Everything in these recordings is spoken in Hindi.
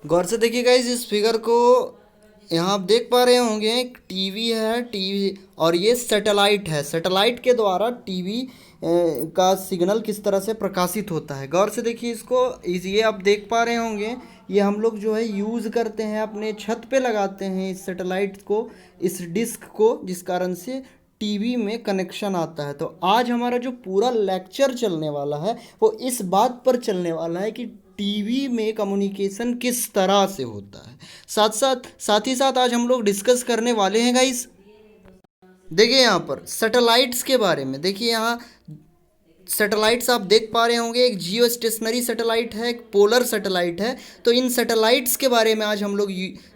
गौर से देखिए गाइस इस फिगर को। यहाँ आप देख पा रहे होंगे एक टीवी है, टीवी और ये सैटेलाइट है। सैटेलाइट के द्वारा टीवी का सिग्नल किस तरह से प्रकाशित होता है, गौर से देखिए इसको। ये आप देख पा रहे होंगे, ये हम लोग जो है यूज़ करते हैं, अपने छत पे लगाते हैं इस सैटेलाइट को, इस डिस्क को, जिस कारण से टीवी में कनेक्शन आता है। तो आज हमारा जो पूरा लेक्चर चलने वाला है वो इस बात पर चलने वाला है कि टीवी में कम्युनिकेशन किस तरह से होता है। साथ ही साथ आज हम लोग डिस्कस करने वाले हैं गाइस, देखिए यहाँ पर सैटेलाइट्स के बारे में। देखिए यहाँ सैटेलाइट्स आप देख पा रहे होंगे, एक जियो स्टेशनरी सैटेलाइट है, एक पोलर सैटेलाइट है। तो इन सैटेलाइट्स के बारे में आज हम लोग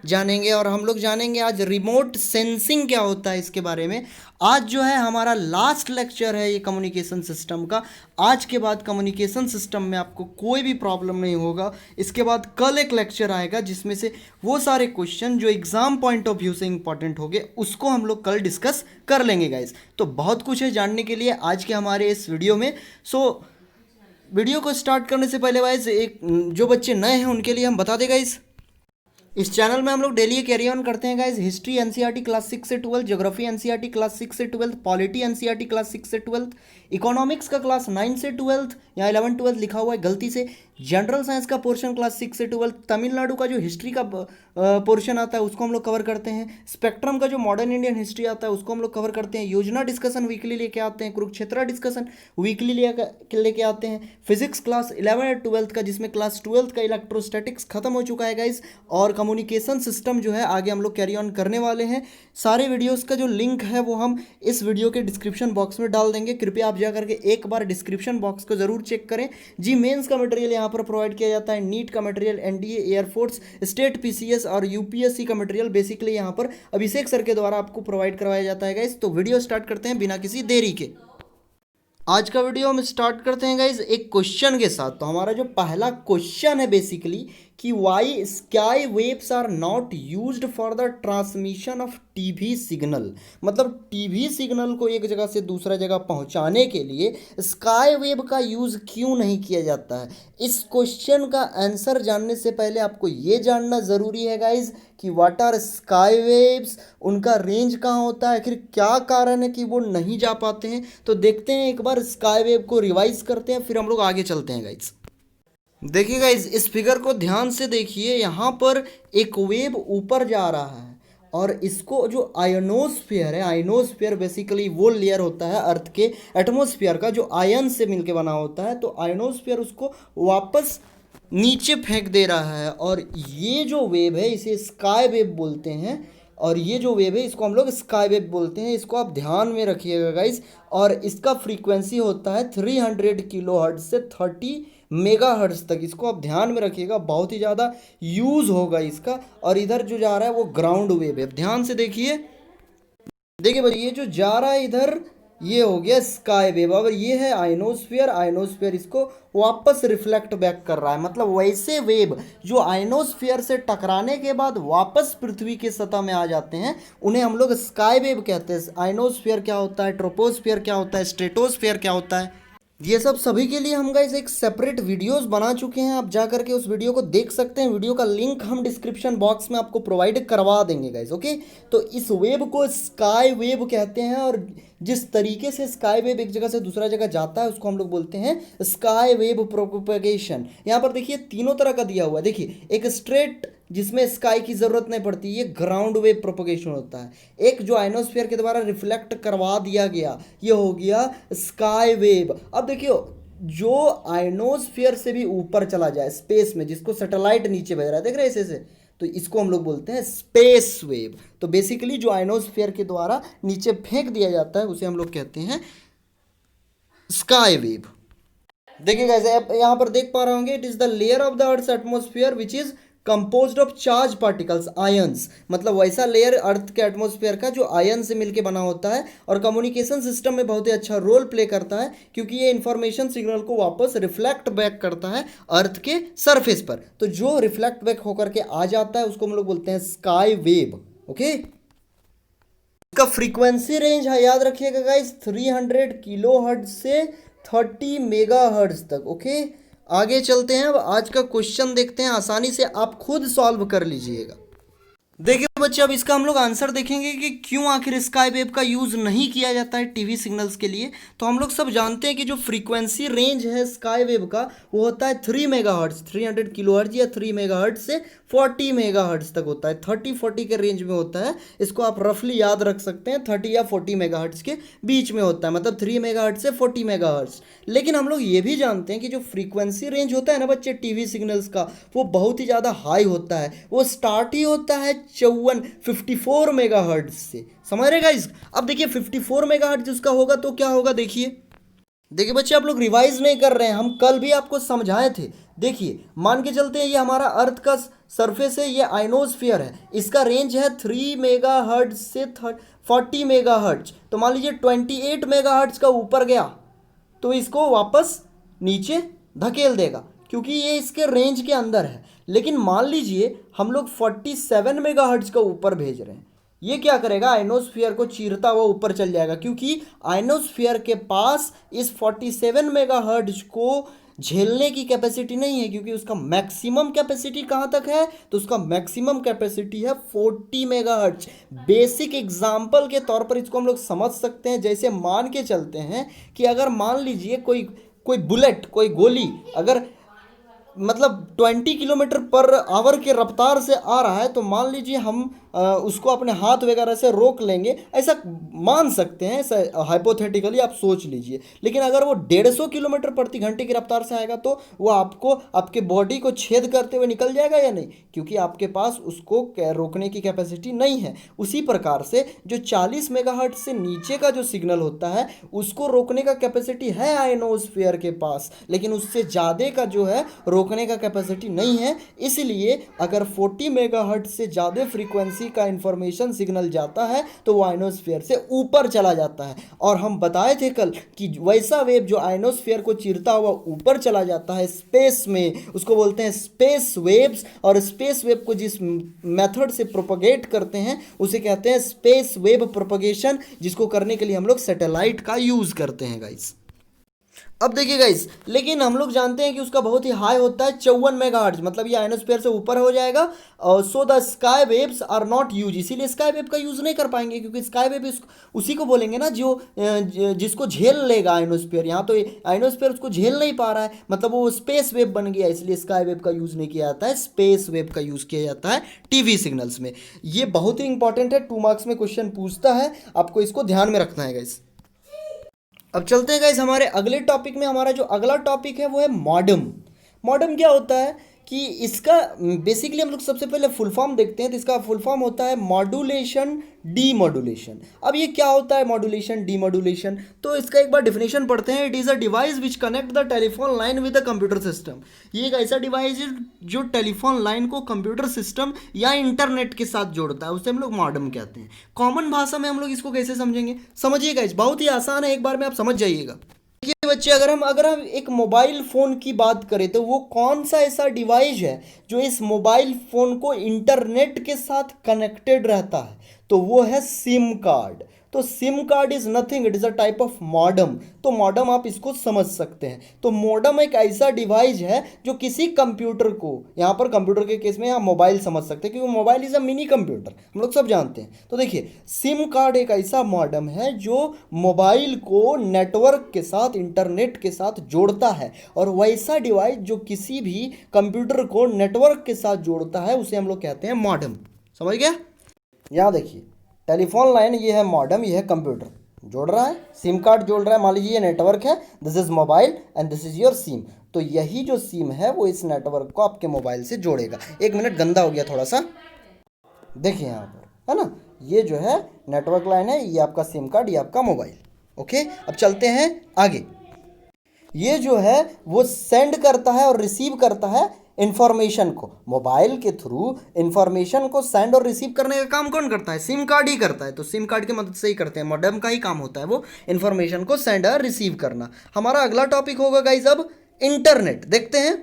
जानेंगे, और हम लोग जानेंगे आज रिमोट सेंसिंग क्या होता है इसके बारे में। आज जो है हमारा लास्ट लेक्चर है ये कम्युनिकेशन सिस्टम का। आज के बाद कम्युनिकेशन सिस्टम में आपको कोई भी प्रॉब्लम नहीं होगा। इसके बाद कल एक लेक्चर आएगा जिसमें से वो सारे क्वेश्चन जो एग्जाम पॉइंट ऑफ व्यू से इंपॉर्टेंट होंगे उसको हम लोग कल डिस्कस कर लेंगे गाइस। तो बहुत कुछ है जानने के लिए आज के हमारे इस वीडियो में। वीडियो को स्टार्ट करने से पहले गाइस एक जो बच्चे नए हैं उनके लिए हम बता दें गाइस, इस चैनल में हम लोग डेली कैरी ऑन करते हैं गाइज। हिस्ट्री एनसीईआरटी क्लास 6 से 12, ज्योग्राफी एनसीईआरटी क्लास 6 से 12, पॉलिटी एनसीईआरटी क्लास 6 से 12, इकोनॉमिक्स का क्लास 9 से 12, या 11 12 लिखा हुआ है गलती से। जनरल साइंस का पोर्शन क्लास 6 से 12, तमिलनाडु का जो हिस्ट्री का पोर्शन आता है उसको हम लोग कवर करते हैं। स्पेक्ट्रम का जो मॉडर्न इंडियन हिस्ट्री आता है उसको हम लोग कवर करते हैं। योजना डिस्कशन वीकली लेके आते हैं, कुरुक्षेत्र डिस्कशन वीकली लेके आते हैं। फिजिक्स क्लास 11 और 12 का, जिसमें क्लास 12 का इलेक्ट्रोस्टैटिक्स खत्म हो चुका है गाइज, और कम्युनिकेशन सिस्टम जो है आगे हम लोग कैरी ऑन करने वाले हैं। सारे वीडियोस का जो लिंक है वो हम इस वीडियो के डिस्क्रिप्शन बॉक्स में डाल देंगे, कृपया आप जा करके एक बार डिस्क्रिप्शन बॉक्स को जरूर चेक करें। जी मेंस का मटेरियल यहाँ पर प्रोवाइड किया जाता है, नीट का material, NDA, air force, state PCS और यूपीएससी का मटेरियल बेसिकली यहाँ पर अभिषेक सर के द्वारा आपको प्रोवाइड करवाया जाता है गाइस। तो वीडियो स्टार्ट करते हैं बिना किसी देरी के। आज का वीडियो हम स्टार्ट करते हैं गाइज एक क्वेश्चन के साथ। तो हमारा जो पहला क्वेश्चन है बेसिकली कि why sky waves are not used for the transmission of TV signal. मतलब टीवी सिग्नल को एक जगह से दूसरा जगह पहुंचाने के लिए स्काई वेव का यूज़ क्यों नहीं किया जाता है। इस क्वेश्चन का आंसर जानने से पहले आपको ये जानना ज़रूरी है गाइज कि व्हाट आर स्काई वेव्स, उनका रेंज कहाँ होता है, आखिर क्या कारण है कि वो नहीं जा पाते हैं। तो देखते हैं एक बार स्काई वेव को रिवाइज करते हैं, फिर हम लोग आगे चलते हैं गाइज। देखिए गाइज इस फिगर को ध्यान से देखिए, यहाँ पर एक वेव ऊपर जा रहा है और इसको जो आयनोस्फीयर है, आयनोस्फीयर बेसिकली वो लेयर होता है अर्थ के एटमोस्फीयर का जो आयन से मिलके बना होता है। तो आयनोस्फीयर उसको वापस नीचे फेंक दे रहा है, और ये जो वेव है इसे स्काई वेव बोलते हैं। और ये जो वेव है इसको हम लोग स्काई वेव बोलते हैं, इसको आप ध्यान में रखिएगा गाइस। और इसका फ्रीक्वेंसी होता है 300 किलो हर्ट्ज से 30 मेगा हर्ट्ज तक, इसको आप ध्यान में रखिएगा, बहुत ही ज़्यादा यूज़ होगा इसका। और इधर जो जा रहा है वो ग्राउंड वेव है, ध्यान से देखिए। देखिए भाई ये जो जा रहा है इधर ये हो गया स्काई वेव, और ये है आयनोस्फीयर। आयनोस्फीयर इसको वापस रिफ्लेक्ट बैक कर रहा है। मतलब वैसे वेव जो आयनोस्फीयर से टकराने के बाद वापस पृथ्वी की सतह में आ जाते हैं उन्हें हम लोग स्काई वेव कहते हैं। आयनोस्फीयर क्या होता है, ट्रोपोस्फीयर क्या होता है, स्ट्रेटोस्फीयर क्या होता है, ये सब सभी के लिए हम गाइस एक सेपरेट वीडियोस बना चुके हैं, आप जा करके उस वीडियो को देख सकते हैं। वीडियो का लिंक हम डिस्क्रिप्शन बॉक्स में आपको प्रोवाइड करवा देंगे गाइस, ओके। तो इस वेव को स्काई वेव कहते हैं, और जिस तरीके से स्काई वेव एक जगह से दूसरा जगह जाता है उसको हम लोग बोलते हैं स्काई वेव प्रोपगेशन। यहाँ पर देखिए तीनों तरह का दिया हुआ है। देखिए एक स्ट्रेट जिसमें स्काई की ज़रूरत नहीं पड़ती, ये ग्राउंड वेव प्रोपगेशन होता है। एक जो आयनोस्फीयर के द्वारा रिफ्लेक्ट करवा दिया गया ये हो गया स्काई वेव। अब देखियो जो आयनोस्फीयर से भी ऊपर चला जाए स्पेस में, जिसको सैटेलाइट नीचे भेज रहा है, देख रहे हैं ऐसे, तो इसको हम लोग बोलते हैं स्पेस वेव। तो बेसिकली जो आयनोस्फीयर के द्वारा नीचे फेंक दिया जाता है उसे हम लोग कहते हैं स्काई वेव। देखिए गाइस आप यहाँ पर देख पा रहे होंगे, it is the layer of the earth atmosphere which is composed of charge particles ions. मतलब वैसा लेयर अर्थ के एटमोस्फेयर का जो आयन से मिलके बना होता है, और कम्युनिकेशन सिस्टम में बहुत ही अच्छा रोल प्ले करता है क्योंकि ये इंफॉर्मेशन सिग्नल को वापस रिफ्लेक्ट बैक करता है अर्थ के सरफेस पर। तो जो रिफ्लेक्ट बैक होकर के आ जाता है उसको हम लोग बोलते हैं स्काई वेव, ओके। इसका फ्रीक्वेंसी रेंज है, याद रखिएगा गाइस, 300 किलो हर्ट्ज से 30 मेगा हर्ट्ज तक, ओके। आगे चलते हैं, अब आज का क्वेश्चन देखते हैं, आसानी से आप खुद सॉल्व कर लीजिएगा। देखिए बच्चे, अब इसका हम लोग आंसर देखेंगे कि क्यों आखिर स्काई वेव का यूज़ नहीं किया जाता है टीवी सिग्नल्स के लिए। तो हम लोग सब जानते हैं कि जो फ्रीक्वेंसी रेंज है स्काई वेव का वो होता है 3 मेगाहर्ट्ज, 300 किलोहर्ट्ज या 3 मेगाहर्ट्ज से 40 मेगाहर्ट्ज तक होता है, 30-40 के रेंज में होता है। इसको आप रफली याद रख सकते हैं, 30 या 40 मेगाहर्ट्ज के बीच में होता है, मतलब 3 मेगाहर्ट्ज से 40 मेगाहर्ट्ज। लेकिन हम लोग ये भी जानते हैं कि जो फ्रीक्वेंसी रेंज होता है ना बच्चे टीवी सिग्नल्स का, वो बहुत ही ज़्यादा हाई होता है। वो स्टार्ट ही होता है 54 मेगाहर्ट्ज से, समझ रहे गाइस। अब देखिए 54 मेगाहर्ट्ज उसका होगा तो क्या होगा, देखिए देखिए बच्चे, आप लोग रिवाइज नहीं कर रहे हैं, हम कल भी आपको समझाए थे। देखिए मान के चलते हैं ये हमारा अर्थ का सरफेस है, ये आइनोस्फीयर है, इसका रेंज है 3 मेगाहर्ट्ज से 40 मेगाहर्ट्ज। तो मान लीजिए 28 मेगाहर्ट्ज का ऊपर गया तो इसको वापस नीचे धकेल देगा, क्योंकि ये इसके रेंज के अंदर है। लेकिन मान लीजिए हम लोग 47 मेगाहर्ट्ज का ऊपर भेज रहे हैं, ये क्या करेगा, आइनोस्फीयर को चीरता हुआ ऊपर चल जाएगा, क्योंकि आइनोस्फीयर के पास इस 47 मेगाहर्ट्ज को झेलने की कैपेसिटी नहीं है, क्योंकि उसका मैक्सिमम कैपेसिटी कहाँ तक है, तो उसका मैक्सिमम कैपेसिटी है 40 मेगाहर्ट्ज। बेसिक एग्जाम्पल के तौर पर इसको हम लोग समझ सकते हैं, जैसे मान के चलते हैं कि अगर मान लीजिए कोई कोई बुलेट, कोई गोली अगर मतलब 20 किलोमीटर पर आवर के रफ्तार से आ रहा है, तो मान लीजिए हम उसको अपने हाथ वगैरह से रोक लेंगे, ऐसा मान सकते हैं, ऐसा हाइपोथेटिकली आप सोच लीजिए। लेकिन अगर वो 150 किलोमीटर प्रति घंटे की रफ्तार से आएगा तो वो आपको आपके बॉडी को छेद करते हुए निकल जाएगा या नहीं, क्योंकि आपके पास उसको रोकने की कैपेसिटी नहीं है। उसी प्रकार से जो 40 मेगाहर्ट्ज से नीचे का जो सिग्नल होता है उसको रोकने का कैपेसिटी है आयनोस्फीयर के पास, लेकिन उससे ज़्यादा का जो है रोकने का कैपेसिटी नहीं है। इसलिए अगर 40 मेगाहर्ट्ज से ज़्यादा फ्रीक्वेंसी का इंफॉर्मेशन सिग्नल जाता है तो वो आयनोस्फीयर से ऊपर चला जाता है। और हम बताए थे कल कि वैसा वेव जो आयनोस्फीयर को चीरता हुआ ऊपर चला जाता है स्पेस में, उसको बोलते हैं स्पेस वेव्स। और स्पेस वेव को जिस मेथड से प्रोपगेट करते हैं उसे कहते हैं स्पेस वेव प्रोपगेशन, जिसको करने के लिए हम लोग सैटेलाइट का यूज करते हैं गाइस। अब देखिए गाइस, लेकिन हम लोग जानते हैं कि उसका बहुत ही हाई होता है 54 मेगाहर्ट्ज, मतलब ये आयनोस्फीयर से ऊपर हो जाएगा। So the sky waves are not use, इसीलिए स्काई वेव का यूज नहीं कर पाएंगे, क्योंकि स्काई वेव उसी को बोलेंगे ना जो जिसको झेल लेगा आयनोस्फीयर। यहाँ तो आयनोस्फीयर उसको झेल नहीं पा रहा है, मतलब वो स्पेस वेव बन गया, इसलिए स्काई वेव का यूज नहीं किया जाता है, स्पेस वेव का यूज किया जाता है टीवी सिग्नल्स में। ये बहुत ही इंपॉर्टेंट है, 2 मार्क्स में क्वेश्चन पूछता है, आपको इसको ध्यान में रखना है गाइस। अब चलते हैं गाइस हमारे अगले टॉपिक में। हमारा जो अगला टॉपिक है वो है मॉडम। मॉडम क्या होता है कि इसका बेसिकली हम लोग सबसे पहले फुल फॉर्म देखते हैं। तो इसका फुल फॉर्म होता है मॉड्यूलेशन डीमॉड्यूलेशन। अब ये क्या होता है मॉड्यूलेशन डीमॉड्यूलेशन, तो इसका एक बार डेफिनेशन पढ़ते हैं। It is a device which connect the telephone line with the computer system. ये एक ऐसा डिवाइस है जो टेलीफोन लाइन को कंप्यूटर सिस्टम या इंटरनेट के साथ जोड़ता है, उसे हम लोग मॉडम कहते हैं। कॉमन भाषा में हम लोग इसको कैसे समझेंगे, समझिएगा, इस बहुत ही आसान है, एक बार में आप समझ जाइएगा। देखिए बच्चे, अगर हम एक मोबाइल फ़ोन की बात करें तो वो कौन सा ऐसा डिवाइस है जो इस मोबाइल फ़ोन को इंटरनेट के साथ कनेक्टेड रहता है, तो वो है सिम कार्ड। तो SIM card is nothing, it is a type of modem. तो मॉडम आप इसको समझ सकते हैं। तो मॉडम एक ऐसा डिवाइस है जो किसी कंप्यूटर को, यहाँ पर कंप्यूटर के केस में आप मोबाइल समझ सकते हैं, क्योंकि mobile is a mini computer, हम लोग सब जानते हैं। तो देखिए, सिम कार्ड एक ऐसा मॉडम है जो मोबाइल को नेटवर्क के साथ, इंटरनेट के साथ जोड़ता है। और वैसा डिवाइस जो किसी भी कंप्यूटर को नेटवर्क के साथ जोड़ता है उसे हम लोग कहते हैं मॉडम। समझ गया? यहाँ देखिए, टेलीफोन लाइन ये है मॉडम, ये है कंप्यूटर जोड़ रहा है, सिम कार्ड जोड़ रहा है। मान लीजिए ये नेटवर्क है, this is mobile and this is your SIM. तो यही जो सिम है वो इस नेटवर्क को आपके मोबाइल से जोड़ेगा। 1 मिनट, गंदा हो गया थोड़ा सा, देखिए यहाँ पर है ना, ये जो है नेटवर्क लाइन है, ये आपका सिम कार्ड, ये आपका मोबाइल। ओके, अब चलते हैं आगे। ये जो है वो सेंड करता है और रिसीव करता है इंफॉर्मेशन को। मोबाइल के थ्रू इंफॉर्मेशन को सेंड और रिसीव करने का काम कौन करता है, सिम कार्ड ही करता है। तो सिम कार्ड की मदद से ही करते हैं, मॉडेम का ही काम होता है वो इंफॉर्मेशन को सेंड और रिसीव करना। हमारा अगला टॉपिक होगा गाइस अब इंटरनेट। देखते हैं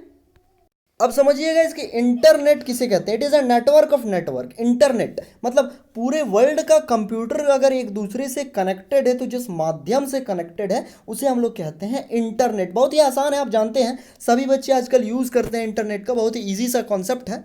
अब समझिएगा इसके इंटरनेट किसे कहते हैं। It is a network of network. Internet मतलब पूरे वर्ल्ड का कंप्यूटर अगर एक दूसरे से कनेक्टेड है तो जिस माध्यम से कनेक्टेड है उसे हम लोग कहते हैं इंटरनेट। बहुत ही आसान है, आप जानते हैं सभी बच्चे आजकल यूज़ करते हैं इंटरनेट का, बहुत ही ईजी सा कॉन्सेप्ट है।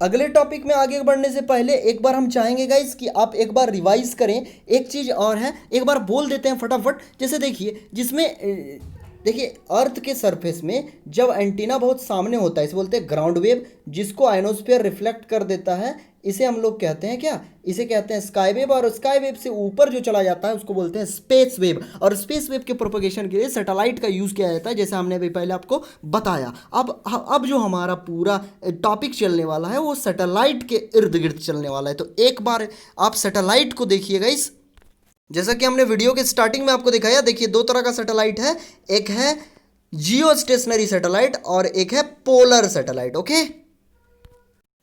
अगले टॉपिक में आगे बढ़ने से पहले एक बार हम चाहेंगे गाइस कि आप एक बार रिवाइज करें। एक चीज़ और है, एक बार बोल देते हैं फटाफट। जैसे देखिए जिसमें देखिए अर्थ के सरफेस में जब एंटीना बहुत सामने होता है इसे बोलते हैं ग्राउंड वेव, जिसको आयनोस्फीयर रिफ्लेक्ट कर देता है, इसे हम लोग कहते हैं क्या, इसे कहते हैं स्काई वेव। और स्काई वेव से ऊपर जो चला जाता है उसको बोलते हैं स्पेस वेव। और स्पेस वेव के प्रोपगेशन के लिए सैटेलाइट का यूज़ किया जाता है, जैसे हमने अभी पहले आपको बताया। अब जो हमारा पूरा टॉपिक चलने वाला है वो सैटेलाइट के इर्द गिर्द चलने वाला है। तो एक बार आप सैटेलाइट को देखिएगा। इस जैसा कि हमने वीडियो के स्टार्टिंग में आपको दिखाया, देखिए दो तरह का सैटेलाइट है, एक है जियो स्टेशनरी सैटेलाइट और एक है पोलर सैटेलाइट। ओके,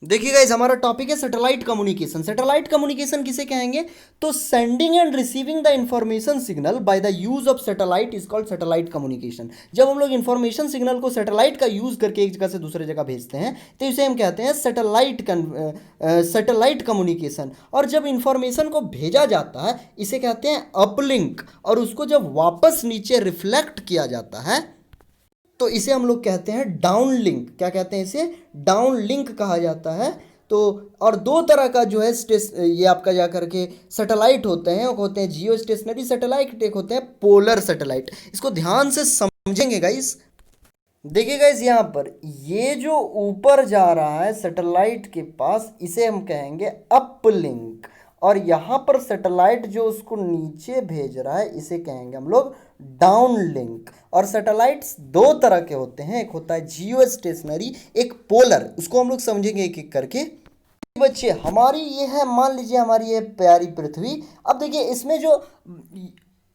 देखिए गाइस हमारा टॉपिक है सैटेलाइट कम्युनिकेशन। सैटेलाइट कम्युनिकेशन किसे कहेंगे, तो sending end receiving the information signal by the use of satellite is called satellite communication. जब हम लोग इंफॉर्मेशन सिग्नल को सैटेलाइट का यूज करके एक जगह से दूसरे जगह भेजते हैं तो इसे हम कहते हैं सैटेलाइट कम्युनिकेशन। और जब इंफॉर्मेशन को भेजा जाता है इसे कहते हैं अपलिंक, और उसको जब वापस नीचे रिफ्लेक्ट किया जाता है तो इसे हम लोग कहते हैं डाउन लिंक। क्या कहते हैं इसे, डाउन लिंक कहा जाता है। तो और दो तरह का जो है ये आपका जा करके सैटेलाइट होते हैं, एक होते हैं जियो स्टेशनरी सैटेलाइट, एक होते हैं पोलर सैटेलाइट। इसको ध्यान से समझेंगे गाइस। देखिए गाइस यहाँ पर ये जो ऊपर जा रहा है सैटेलाइट के पास इसे हम कहेंगे अपलिंक, और यहाँ पर सैटेलाइट जो उसको नीचे भेज रहा है इसे कहेंगे हम लोग डाउन लिंक। और सैटेलाइट्स दो तरह के होते हैं, एक होता है जियो स्टेशनरी, एक पोलर। उसको हम लोग समझेंगे एक एक करके। बच्चे हमारी ये है, मान लीजिए हमारी ये प्यारी पृथ्वी। अब देखिए इसमें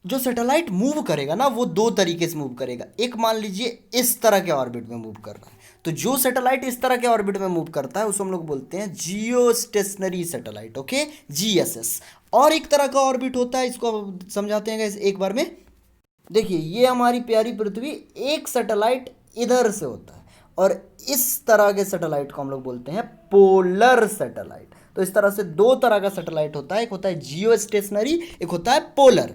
जो सैटेलाइट मूव करेगा ना वो दो तरीके से मूव करेगा। एक मान लीजिए इस तरह के ऑर्बिट में मूव कर रहा है, तो जो सैटेलाइट इस तरह के ऑर्बिट में मूव करता है उसको हम लोग बोलते हैं जियो स्टेशनरी सैटेलाइट। Okay, GSS. और एक तरह का ऑर्बिट होता है, इसको समझाते हैं एक बार में। देखिए ये हमारी प्यारी पृथ्वी, एक सैटेलाइट इधर से होता है और इस तरह के सैटेलाइट को हम लोग बोलते हैं पोलर सैटेलाइट। तो इस तरह से दो तरह का सैटेलाइट होता है, एक होता है जियो स्टेशनरी, एक होता है पोलर।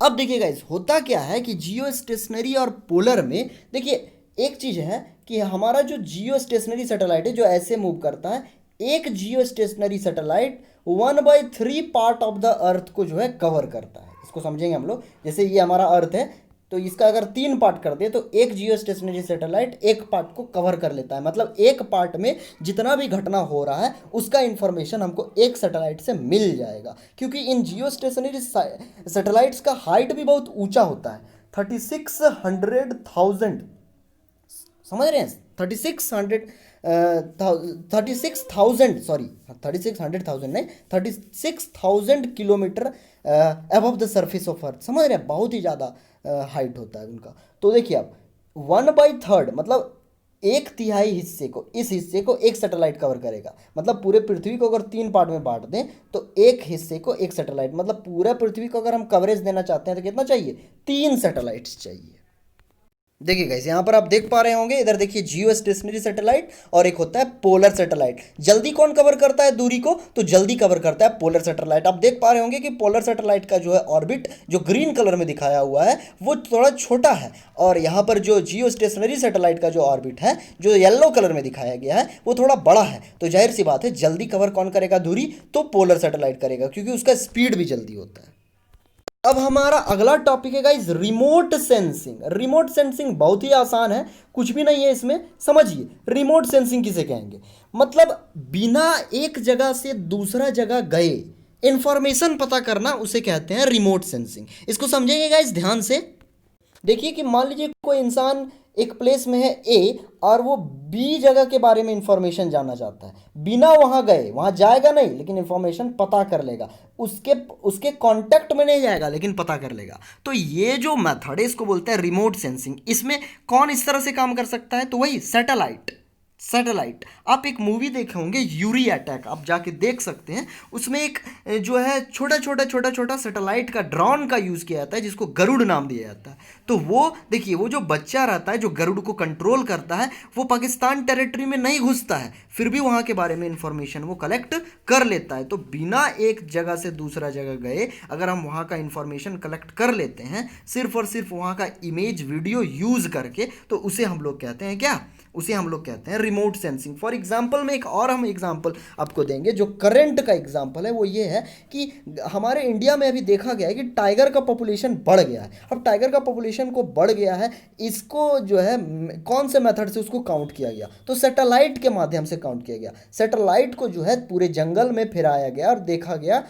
अब देखिए गाइस होता क्या है कि जियो स्टेशनरी और पोलर में देखिए एक चीज़ है कि हमारा जो जियो स्टेशनरी सैटेलाइट है जो ऐसे मूव करता है, एक जियो stationery satellite 1/3 part of the earth को जो है कवर करता है। इसको समझेंगे हम लोग। जैसे ये हमारा अर्थ है तो इसका अगर 3 पार्ट कर दे तो एक जियो स्टेशनरी सैटेलाइट एक पार्ट को कवर कर लेता है। मतलब एक पार्ट में जितना भी घटना हो रहा है उसका इंफॉर्मेशन हमको एक सैटेलाइट से मिल जाएगा, क्योंकि इन जियो स्टेशनरी सैटेलाइट्स का हाइट भी बहुत ऊंचा होता है, 3600,000। समझ रहे हैं, 3600,000 नहीं, 36,000 kilometre above the surface of earth. समझ रहे हैं, बहुत ही ज़्यादा हाइट होता है उनका। तो देखिए अब 1/3 मतलब एक तिहाई हिस्से को, इस हिस्से को एक सैटेलाइट कवर करेगा। मतलब पूरे पृथ्वी को अगर 3 पार्ट में बांट दें तो एक हिस्से को एक सैटेलाइट, मतलब पूरा पृथ्वी को अगर हम कवरेज देना चाहते हैं तो कितना चाहिए, 3 सैटेलाइट्स चाहिए। देखिए गाइस यहाँ पर आप देख पा रहे होंगे, इधर देखिए जियो स्टेशनरी सैटेलाइट और एक होता है पोलर सैटेलाइट। जल्दी कौन कवर करता है दूरी को, तो जल्दी कवर करता है पोलर सैटेलाइट। आप देख पा रहे होंगे कि पोलर सैटेलाइट का जो है ऑर्बिट जो ग्रीन कलर में दिखाया हुआ है वो थोड़ा छोटा है, और यहाँ पर जो जियो स्टेशनरी सैटेलाइट का जो ऑर्बिट है जो येलो कलर में दिखाया गया है वो थोड़ा बड़ा है। तो जाहिर सी बात है जल्दी कवर कौन करेगा दूरी, तो पोलर सैटेलाइट करेगा, क्योंकि उसका स्पीड भी जल्दी होता है। अब हमारा अगला टॉपिक है guys remote sensing. Remote sensing बहुत ही आसान है, कुछ भी नहीं है इसमें। समझिए रिमोट सेंसिंग किसे कहेंगे, मतलब बिना एक जगह से दूसरा जगह गए इंफॉर्मेशन पता करना, उसे कहते हैं रिमोट सेंसिंग। इसको समझेंगे गाइस ध्यान से। देखिए कि मान लीजिए कोई इंसान एक प्लेस में है ए और वो बी जगह के बारे में इंफॉर्मेशन जानना चाहता है, बिना वहां गए, वहां जाएगा नहीं लेकिन इंफॉर्मेशन पता कर लेगा, उसके कांटेक्ट में नहीं जाएगा लेकिन पता कर लेगा। तो ये जो मेथड है इसको बोलते हैं रिमोट सेंसिंग। इसमें कौन इस तरह से काम कर सकता है, तो वही सैटेलाइट। सैटेलाइट, आप एक मूवी देखे होंगे यूरी अटैक, आप जाके देख सकते हैं। उसमें एक जो है छोटा छोटा छोटा छोटा सैटेलाइट का ड्रोन का यूज़ किया जाता है जिसको गरुड़ नाम दिया जाता है। तो वो देखिए, वो जो बच्चा रहता है जो गरुड़ को कंट्रोल करता है, वो पाकिस्तान टेरिटरी में नहीं घुसता है, फिर भी वहाँ के बारे में इंफॉर्मेशन वो कलेक्ट कर लेता है। तो बिना एक जगह से दूसरा जगह गए अगर हम वहाँ का इंफॉर्मेशन कलेक्ट कर लेते हैं सिर्फ और सिर्फ वहाँ का इमेज वीडियो यूज़ करके, तो उसे हम लोग कहते हैं क्या, उसे हम लोग कहते हैं रिमोट सेंसिंग। फॉर एग्जांपल में एक और हम एग्जांपल आपको देंगे जो करंट का एग्जांपल है, वो ये है कि हमारे इंडिया में अभी देखा गया है कि टाइगर का पॉपुलेशन बढ़ गया है। अब टाइगर का पॉपुलेशन को बढ़ गया है, इसको जो है कौन से मेथड से उसको काउंट किया गया, तो सैटेलाइट के माध्यम से काउंट किया गया। सैटेलाइट को जो है पूरे जंगल में फिराया गया और देखा गया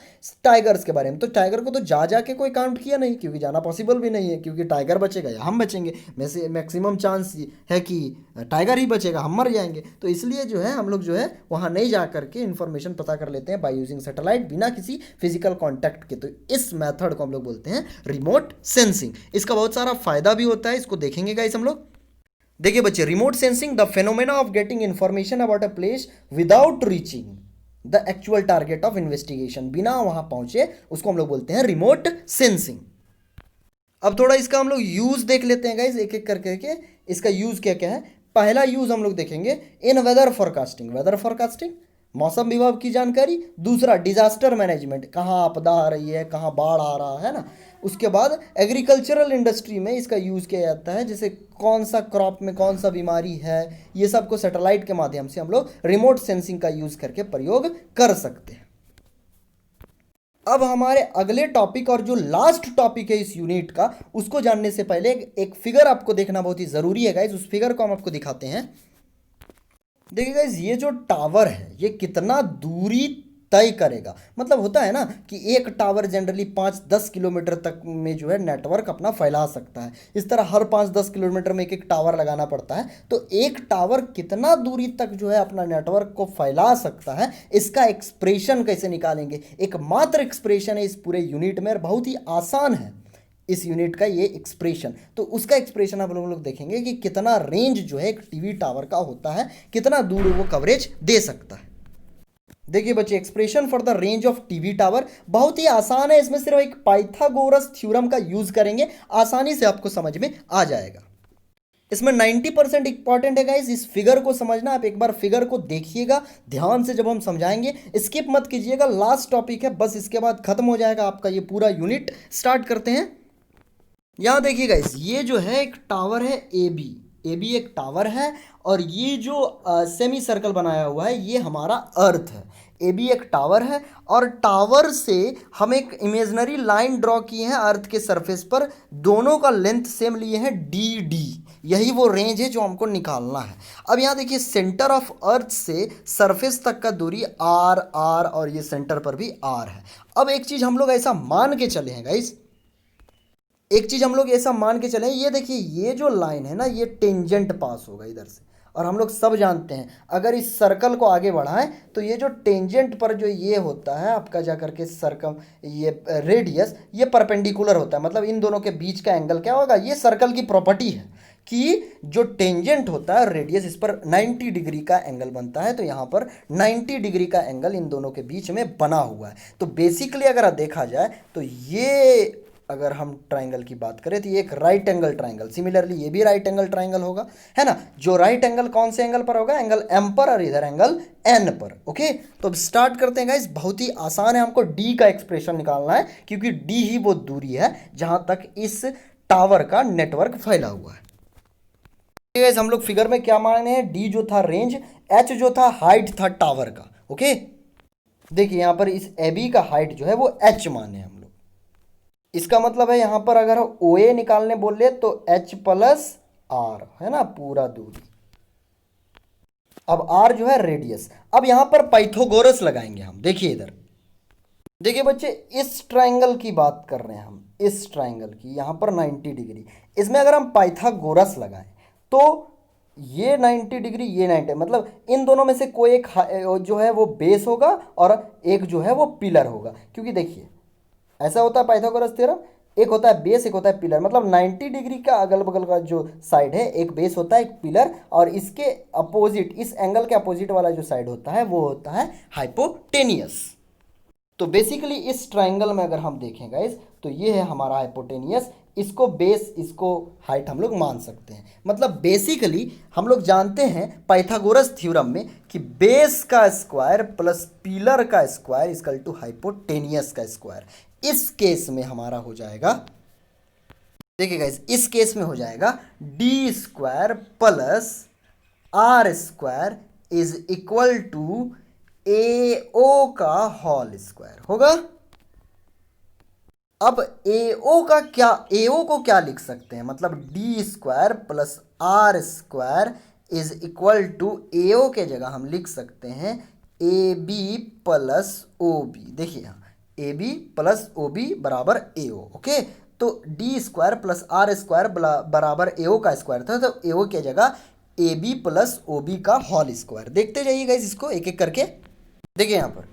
टाइगर्स के बारे में। तो टाइगर को तो जा जाके कोई काउंट किया नहीं, क्योंकि जाना पॉसिबल भी नहीं है, क्योंकि टाइगर बचेगा या हम बचेंगे, मैक्सिमम चांस है कि टाइगर ही बचेगा, हम मर जाएंगे। तो इसलिए जो है हम लोग जो है वहाँ नहीं जा करके इन्फॉर्मेशन पता कर लेते हैं बाय यूजिंग सैटेलाइट, बिना किसी फिजिकल कांटेक्ट के। तो इस मेथड को हम लोग बोलते हैं रिमोट सेंसिंग। इसका बहुत सारा फायदा भी होता है, इसको देखेंगे गाइस हम लोग। देखिए बच्चे, remote sensing the phenomena of getting information about a place without reaching the actual target of investigation, बिना वहां पहुंचे उसको हम लोग बोलते हैं रिमोट सेंसिंग। अब थोड़ा इसका हम लोग यूज देख लेते हैं गाइस, एक एक करके इसका यूज क्या क्या है। पहला यूज हम लोग देखेंगे इन वेदर फोरकास्टिंग, वेदर फोरकास्टिंग मौसम विभाग की जानकारी। दूसरा डिजास्टर मैनेजमेंट, कहाँ आपदा आ रही है, कहाँ बाढ़ आ रहा है ना। उसके बाद एग्रीकल्चरल इंडस्ट्री में इसका यूज़ किया जाता है, जैसे कौन सा क्रॉप में कौन सा बीमारी है, ये सब को सैटेलाइट के माध्यम से हम लोग रिमोट सेंसिंग का यूज़ करके प्रयोग कर सकते हैं। अब हमारे अगले टॉपिक और जो लास्ट टॉपिक है इस यूनिट का, उसको जानने से पहले एक फिगर आपको देखना बहुत ही ज़रूरी है गाइज। उस फिगर को हम आपको दिखाते हैं। देखिए गाइज, ये जो टावर है ये कितना दूरी तय करेगा। मतलब होता है ना कि एक टावर जनरली 5-10 किलोमीटर तक में जो है नेटवर्क अपना फैला सकता है। इस तरह हर 5-10 किलोमीटर में एक एक टावर लगाना पड़ता है। तो एक टावर कितना दूरी तक जो है अपना नेटवर्क को फैला सकता है, इसका एक्सप्रेशन कैसे निकालेंगे। एकमात्र एक्सप्रेशन है इस पूरे यूनिट में, बहुत ही आसान है इस यूनिट का ये एक्सप्रेशन। तो उसका एक्सप्रेशन आप लोग देखेंगे कि कितना रेंज जो है एक टीवी टावर का होता है, कितना दूर वो कवरेज दे सकता है। देखिए बच्चे, expression for the range of TV tower बहुत ही आसान है। इसमें सिर्फ एक पाइथागोरस थ्योरम का यूज करेंगे, आसानी से आपको समझ में आ जाएगा। इसमें 90% इंपॉर्टेंट है गाइस, इस फिगर को समझना। आप एक बार फिगर को देखिएगा ध्यान से, जब हम समझाएंगे स्किप मत कीजिएगा। लास्ट टॉपिक है बस, इसके बाद खत्म हो जाएगा आपका ये पूरा यूनिट। स्टार्ट करते हैं। यहाँ देखिए गाइस, ये जो है एक टावर है ए बी एक टावर है, और ये जो सेमी सर्कल बनाया हुआ है ये हमारा अर्थ है। ए बी एक टावर है, और टावर से हम एक इमेजनरी लाइन ड्रॉ किए हैं अर्थ के सरफेस पर। दोनों का लेंथ सेम लिए हैं डी, यही वो रेंज है जो हमको निकालना है। अब यहाँ देखिए, सेंटर ऑफ अर्थ से सरफेस तक का दूरी आर, और ये सेंटर पर भी आर है। अब एक चीज़ हम लोग ऐसा मान के चले हैं गाइस, एक चीज़ हम लोग ऐसा मान के चले, ये देखिए ये जो लाइन है ना, ये टेंजेंट पास होगा इधर से। और हम लोग सब जानते हैं अगर इस सर्कल को आगे बढ़ाएं तो ये जो टेंजेंट पर जो ये होता है आपका जा करके सर्कम, ये रेडियस, ये परपेंडिकुलर होता है। मतलब इन दोनों के बीच का एंगल क्या होगा, ये सर्कल की प्रॉपर्टी है कि जो टेंजेंट होता है रेडियस, इस पर 90 डिग्री का एंगल बनता है। तो यहाँ पर 90 डिग्री का एंगल इन दोनों के बीच में बना हुआ है। तो बेसिकली अगर देखा जाए तो ये, अगर हम ट्राइंगल की बात करें तो ये एक राइट एंगल ट्राइंगल, सिमिलरली ये भी राइट एंगल ट्राइंगल होगा, है ना। जो राइट एंगल कौन से एंगल पर होगा, एंगल एम पर, और इधर एंगल एन पर। ओके, तो अब स्टार्ट करते हैं गाइस। बहुत ही आसान है, हमको डी का एक्सप्रेशन निकालना है, क्योंकि डी ही वो दूरी है जहां तक इस टावर का नेटवर्क फैला हुआ है। गाइस, हम लोग फिगर में क्या माने हैं, डी जो था रेंज, एच जो था हाइट था टावर का। ओके, देखिए यहाँ पर इस ए बी का हाइट जो है वो एच माने हम लोग। इसका मतलब है यहाँ पर अगर ओ ए निकालने बोले तो H प्लस आर, है ना, पूरा दूरी। अब आर जो है रेडियस। अब यहाँ पर पाइथागोरस लगाएंगे हम। देखिए इधर, देखिए बच्चे, इस ट्राइंगल की बात कर रहे हैं हम, इस ट्राइंगल की, यहाँ पर 90 डिग्री। इसमें अगर हम पाइथागोरस लगाएं तो ये 90 डिग्री, ये 90, मतलब इन दोनों में से कोई एक जो है वो बेस होगा और एक जो है वो पिलर होगा। क्योंकि देखिए ऐसा होता है पाइथागोरस थ्योरम एक होता है बेस, एक होता है पिलर, मतलब 90 डिग्री का अगल बगल का जो साइड है, एक बेस होता है एक पिलर, और इसके अपोजिट, इस एंगल के अपोजिट वाला जो साइड होता है वो होता है हाइपोटेनियस। तो बेसिकली इस ट्राइंगल में अगर हम देखें गाइस, तो ये है हमारा हाइपोटेनियस, इसको बेस, इसको हाइट हम लोग मान सकते हैं। मतलब बेसिकली हम लोग जानते हैं पाइथागोरस थ्योरम में कि बेस का स्क्वायर प्लस पिलर का स्क्वायर इक्वल टू हाइपोटेनियस का स्क्वायर। इस केस में हमारा हो जाएगा, देखिए गाइस, इस केस में हो जाएगा D square plus R square is equal to A O का होल स्क्वायर होगा। अब ए ओ का क्या, ए ओ को क्या लिख सकते हैं, मतलब D square plus R square is equal to A O के जगह हम लिख सकते हैं A B plus O B. देखिए यहाँ A B plus O B बराबर ए ओ। ओके, तो D square plus R square बराबर ए ओ का स्क्वायर था, तो ए ओ के जगह A B plus O B का होल स्क्वायर। देखते जाइएगा इसको एक एक करके। देखिए यहाँ पर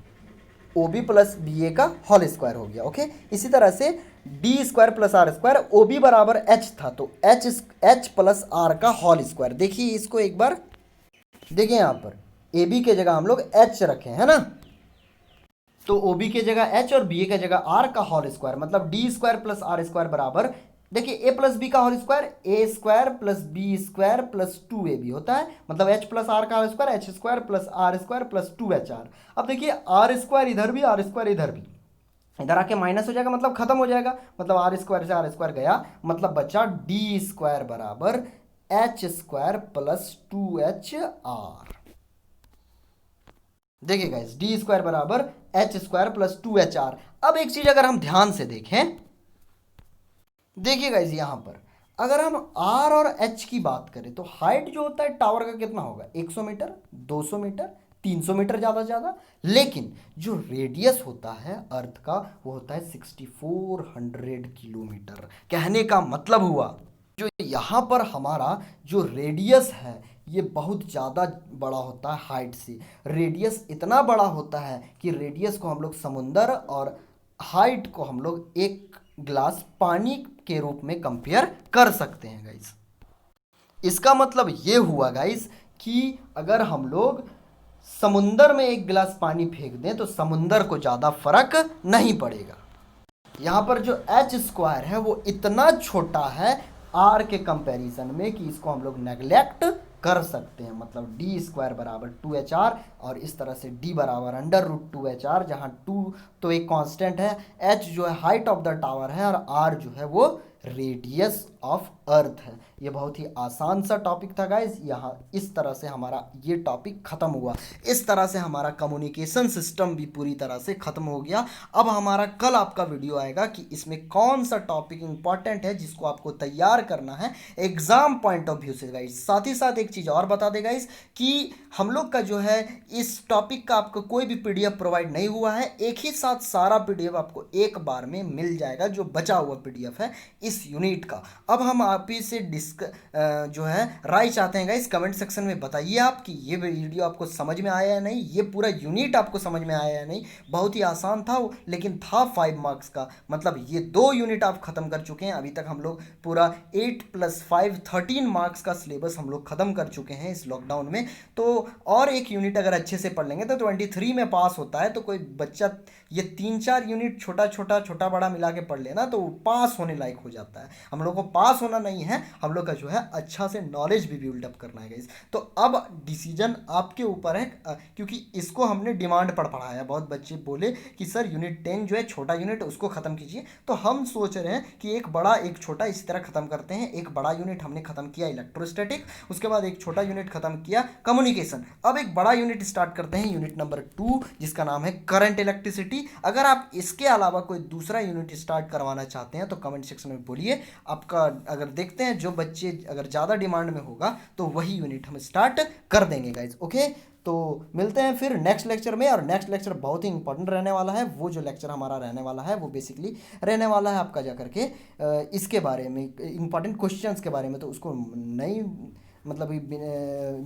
O B plus B A का होल स्क्वायर हो गया। ओके, इसी तरह से D square plus R square, O B बराबर एच था, तो एच प्लस आर का होल स्क्वायर। देखिए इसको एक बार, देखिए यहाँ पर ए बी के जगह हम लोग एच रखे है ना, तो ओ बी के जगह एच और बी ए के जगह आर का होल स्क्वायर, मतलब D square plus R square बराबर, देखिए ए प्लस बी का whole square A square plus B square plus 2ab होता है, मतलब एच प्लस आर का whole square H square plus R square plus 2hr। अब देखिए आर स्क्वायर इधर भी, आर स्क्वायर इधर भी, इधर आके माइनस हो जाएगा, मतलब खत्म हो जाएगा, मतलब आर स्क्वायर से आर स्क्वायर गया, मतलब बचा डी स्क्वायर बराबर एच स्क्वायर प्लस 2hr। देखिए गाइस, डी स्क्वायर बराबर एच स्क्वायर प्लस 2hr। अब एक चीज अगर हम ध्यान से देखें, देखिए गाइस यहां पर अगर हम आर और एच की बात करें तो हाइट जो होता है टावर का कितना होगा, 100 मीटर, 200 मीटर, 300 मीटर ज़्यादा से ज़्यादा। लेकिन जो रेडियस होता है अर्थ का वो होता है 6400 किलोमीटर। कहने का मतलब हुआ जो यहाँ पर हमारा जो रेडियस है ये बहुत ज़्यादा बड़ा होता है हाइट से। रेडियस इतना बड़ा होता है कि रेडियस को हम लोग समुंदर और हाइट को हम लोग एक ग्लास पानी के रूप में कंपेयर कर सकते हैं गाइस। इसका मतलब ये हुआ गाइस कि अगर हम लोग समुंदर में एक गिलास पानी फेंक दें तो समुंदर को ज़्यादा फर्क नहीं पड़ेगा। यहाँ पर जो एच स्क्वायर है वो इतना छोटा है आर के कंपैरिजन में कि इसको हम लोग नेगलेक्ट कर सकते हैं। मतलब डी स्क्वायर बराबर 2hr और इस तरह से डी बराबर √2hr, जहाँ 2 तो एक कांस्टेंट है, h जो है हाइट ऑफ द टावर है और r जो है वो रेडियस ऑफ अर्थ है। ये बहुत ही आसान सा टॉपिक था गाइज। यहाँ इस तरह से हमारा ये टॉपिक ख़त्म हुआ, इस तरह से हमारा कम्युनिकेशन सिस्टम भी पूरी तरह से ख़त्म हो गया। अब हमारा कल आपका वीडियो आएगा कि इसमें कौन सा टॉपिक इंपॉर्टेंट है जिसको आपको तैयार करना है एग्ज़ाम पॉइंट ऑफ व्यू से गाइज। साथ ही साथ एक चीज़ और बता दें गाइज कि हम लोग का जो है इस टॉपिक का आपको कोई भी PDF प्रोवाइड नहीं हुआ है, एक ही साथ सारा PDF आपको एक बार में मिल जाएगा जो बचा हुआ PDF है इस यूनिट का। अब हम आप ही से जो है राय चाहते हैं गाइस, कमेंट सेक्शन में बताइए आप कि ये वीडियो आपको समझ में आया या नहीं, ये पूरा यूनिट आपको समझ में आया या नहीं। बहुत ही आसान था लेकिन था 5 मार्क्स का, मतलब ये 2 यूनिट आप खत्म कर चुके हैं। अभी तक हम लोग पूरा 8 + 5 13 मार्क्स का सिलेबस हम लोग खत्म कर चुके हैं इस लॉकडाउन में। तो और एक यूनिट अगर अच्छे से पढ़ लेंगे तो 23 में पास होता है। तो कोई बच्चा ये 3-4 यूनिट छोटा बड़ा मिला के पढ़ लेना तो पास होने लायक हो जाता है। हम लोग को पास होना नहीं है, हम लोग का जो है अच्छा से नॉलेज भी बिल्डअप करना है गाइस। तो अब डिसीजन आपके ऊपर है, क्योंकि इसको हमने डिमांड पर पढ़ाया। बहुत बच्चे बोले कि सर यूनिट 10 जो है छोटा यूनिट उसको ख़त्म कीजिए, तो हम सोच रहे हैं कि एक बड़ा एक छोटा इसी तरह ख़त्म करते हैं। एक बड़ा यूनिट हमने ख़त्म किया इलेक्ट्रोस्टैटिक, उसके बाद एक छोटा यूनिट ख़त्म किया कम्युनिकेशन। अब एक बड़ा यूनिट स्टार्ट करते हैं, यूनिट नंबर 2, जिसका नाम है करंट इलेक्ट्रिसिटी। अगर आप इसके अलावा कोई दूसरा यूनिट स्टार्ट करवाना चाहते हैं तो कमेंट सेक्शन में बोलिए। आपका अगर देखते हैं जो बच्चे अगर ज़्यादा डिमांड में होगा तो वही यूनिट हम स्टार्ट कर देंगे गाइज। ओके, तो मिलते हैं फिर नेक्स्ट लेक्चर में। और नेक्स्ट लेक्चर बहुत ही इंपॉर्टेंट रहने वाला है। वो जो लेक्चर हमारा रहने वाला है वो बेसिकली रहने वाला है आपका जा करके इसके बारे में, इंपॉर्टेंट क्वेश्चंस के बारे में। तो उसको नहीं मतलब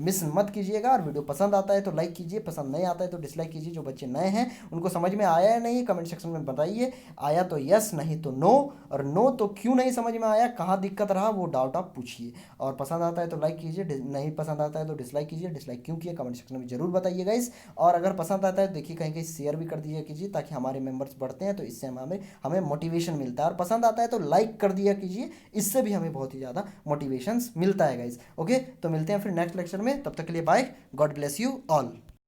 मिस मत कीजिएगा। और वीडियो पसंद आता है तो लाइक कीजिए, पसंद नहीं आता है तो डिसलाइक कीजिए। जो बच्चे नए हैं उनको समझ में आया है नहीं, कमेंट सेक्शन में बताइए। आया तो यस, नहीं तो नो। और नो तो क्यों नहीं समझ में आया, कहाँ दिक्कत रहा, वो डाउट आप पूछिए। और पसंद आता है तो लाइक कीजिए, नहीं पसंद आता है तो डिसलाइक कीजिए। डिसलाइक क्यों किया कमेंट सेक्शन में जरूर बताइएगा इस। और अगर पसंद आता है तो देखिए कहीं कहीं शेयर भी कर दीजिए कीजिए, ताकि हमारे मेंबर्स बढ़ते हैं तो इससे हमें हमें मोटिवेशन मिलता है। और पसंद आता है तो लाइक कर दिया कीजिए, इससे भी हमें बहुत ही ज़्यादा मोटिवेशन मिलता है गाइज। ओके, तो मिलते हैं फिर नेक्स्ट लेक्चर में, तब तक के लिए bye, God bless you all.